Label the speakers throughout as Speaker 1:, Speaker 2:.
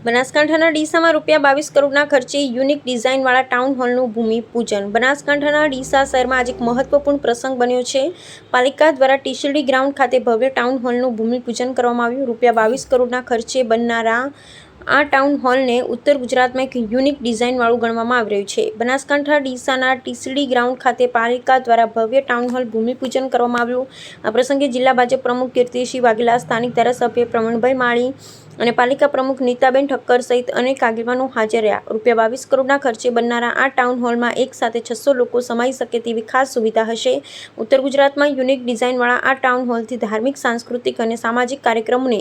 Speaker 1: બનાસકાંઠાના ડીસામાં ₹22 કરોડના ખર્ચે યુનિક ડિઝાઇનવાળા ટાઉન હોલનું ભૂમિપૂજન। બનાસકાંઠાના ડીસા શહેરમાં આજે એક મહત્વપૂર્ણ પ્રસંગ બન્યો છે। પાલિકા દ્વારા ટીશડી ગ્રાઉન્ડ ખાતે ભવ્ય ટાઉન હોલનું ભૂમિપૂજન કરવામાં આવ્યું। ₹22 કરોડના ખર્ચે બનનારા આ ટાઉન હોલને ઉત્તર ગુજરાતમાં એક યુનિક ડિઝાઇનવાળું ગણવામાં આવી રહ્યું છે। બનાસકાંઠા ડીસાના ટીશડી ગ્રાઉન્ડ ખાતે પાલિકા દ્વારા ભવ્ય ટાઉન હોલ ભૂમિપૂજન કરવામાં આવ્યું। આ પ્રસંગે જિલ્લા ભાજપ પ્રમુખ કીર્તિસિંહ વાઘેલા, સ્થાનિક ધારાસભ્ય પ્રવીણભાઈ માળી અને પાલિકા પ્રમુખ નીતાબેન ઠક્કર સહિત અનેક આગેવાનો હાજર રહ્યા। ₹22 કરોડના ખર્ચે બનનારા આ ટાઉન હોલમાં એક સાથે 600 લોકો સમાઈ શકે તેવી ખાસ સુવિધા હશે। ઉત્તર ગુજરાતમાં યુનિક ડિઝાઇનવાળા આ ટાઉન હોલથી ધાર્મિક, સાંસ્કૃતિક અને સામાજિક કાર્યક્રમોને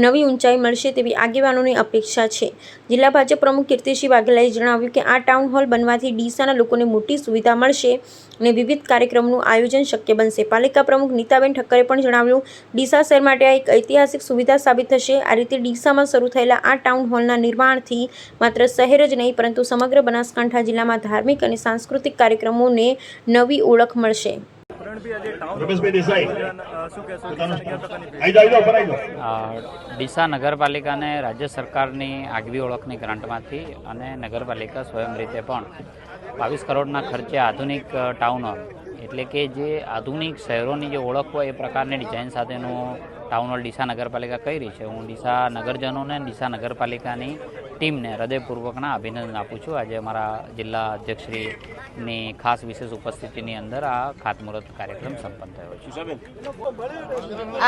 Speaker 1: નવી ઊંચાઈ મળશે તેવી આગેવાનોની અપેક્ષા છે। જિલ્લા ભાજપ પ્રમુખ કીર્તિસિંહ વાઘેલાએ જણાવ્યું કે આ ટાઉન હોલ બનવાથી ડીસાના લોકોને મોટી સુવિધા મળશે અને વિવિધ કાર્યક્રમોનું આયોજન શક્ય બનશે। પાલિકા પ્રમુખ નીતાબેન ઠક્કરે પણ જણાવ્યું, ડીસા શહેર માટે આ એક ઐતિહાસિક સુવિધા સાબિત થશે। આ રીતે ડીસામાં શરૂ થયેલા આ ટાઉન હોલના નિર્માણથી માત્ર શહેર જ નહીં પરંતુ સમગ્ર બનાસકાંઠા જિલ્લામાં ધાર્મિક અને સાંસ્કૃતિક કાર્યક્રમોને નવી ઓળખ મળશે।
Speaker 2: ડીસા નગરપાલિકાને રાજ્ય સરકારની આગવી ઓળખની ગ્રાન્ટમાંથી અને નગરપાલિકા સ્વયં રીતે પણ 22 કરોડના ખર્ચે આધુનિક ટાઉન હોલ એટલે કે જે આધુનિક શહેરોની જે ઓળખ હોય એ પ્રકારની ડિઝાઇન સાથેનું ટાઉન હોલ ડીસા નગરપાલિકા કરી રહી છે। હું ડીસા નગરજનોને, ડીસા નગરપાલિકાની ટીમને હૃદયપૂર્વકના અભિનંદન આપું છું। આજે અમારા જિલ્લા અધ્યક્ષશ્રીની ખાસ વિશેષ ઉપસ્થિતિની અંદર આ ખાતમુહૂર્ત કાર્યક્રમ સંપન્ન થયો છે।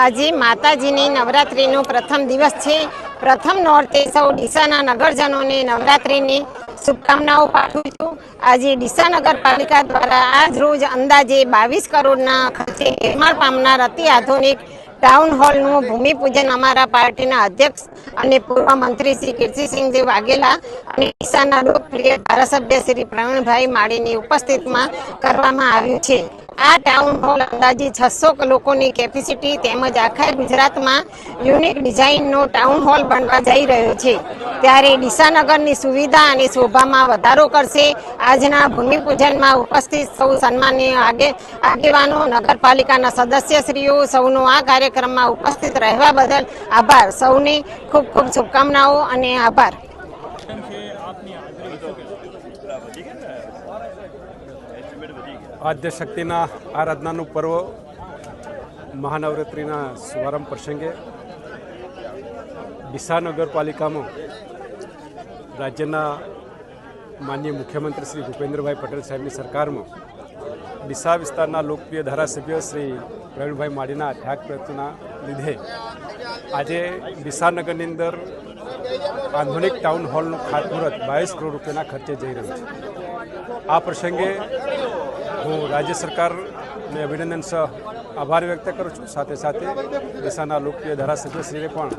Speaker 3: આજે માતાજીની નવરાત્રિનો પ્રથમ દિવસ છે। પ્રથમ નોરતે સૌ ડીસાના નગરજનોને નવરાત્રિની શુભકામનાઓ પાઠવું છું। આજે ડીસા નગરપાલિકા દ્વારા આજ રોજ અંદાજે 22 કરોડના ખર્ચે નિર્માણ પામનાર અતિ આધુનિક ટાઉન હોલનું ભૂમિપૂજન અમારા પાર્ટીના અધ્યક્ષ અને પૂર્વ મંત્રી શ્રી કીર્તિસિંહજી વાઘેલા અને ડીસાના લોકપ્રિય ધારાસભ્ય શ્રી પ્રવીણભાઈ માળીની ઉપસ્થિતિમાં કરવામાં આવ્યું છે। આ ટાઉન હોલ અંદાજે 600 લોકોની કેપેસિટી તેમજ આખા ગુજરાતમાં યુનિક ડિઝાઇનનો ટાઉન હોલ બનવા જઈ રહ્યો છે, ત્યારે ડીસાનગરની સુવિધા અને શોભામાં વધારો કરશે। આજના ભૂમિપૂજનમાં ઉપસ્થિત સૌ સન્માનીય આગેવાનો, નગરપાલિકાના સદસ્યશ્રીઓ સૌનો આ કાર્યક્રમમાં ઉપસ્થિત રહેવા બદલ આભાર। સૌને ખૂબ ખૂબ શુભકામનાઓ અને આભાર।
Speaker 4: આદ્ય શક્તિના આરાધનાનું પર્વ મહાનવરાત્રિના શુભારંભ પ્રસંગે ડીસા નગરપાલિકામાં રાજ્યના માનનીય મુખ્યમંત્રી શ્રી ભૂપેન્દ્રભાઈ પટેલ સાહેબની સરકારમાં ડીસા વિસ્તારના લોકપ્રિય ધારાસભ્ય શ્રી પ્રવીણભાઈ માળીના ત્યાગ પ્રયત્નના લીધે આજે ડીસા નગરની અંદર આધુનિક ટાઉન હોલનું ખાતમુહૂર્ત 22 કરોડ રૂપિયાના ખર્ચે જઈ રહ્યું છે। આ પ્રસંગે હું રાજ્ય સરકારને અભિનંદન સહ આભાર વ્યક્ત કરું છું। સાથે સાથે ડીસાના લોકપ્રિય ધારાસભ્યશ્રીને પણ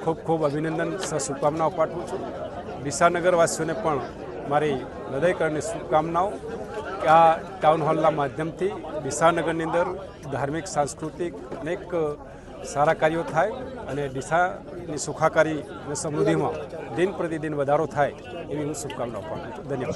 Speaker 4: ખૂબ ખૂબ અભિનંદન સહ શુભકામનાઓ પાઠવું છું। ડીસા નગરવાસીઓને પણ મારી હૃદયકરની શુભકામનાઓ કે આ ટાઉન હોલના માધ્યમથી ડીસા નગરની અંદર ધાર્મિક, સાંસ્કૃતિક અનેક સારા કાર્યો થાય અને ડીસાની સુખાકારી અને સમૃદ્ધિમાં દિન પ્રતિદિન વધારો થાય એવી હું શુભકામનાઓ પાઠવું છું। ધન્યવાદ।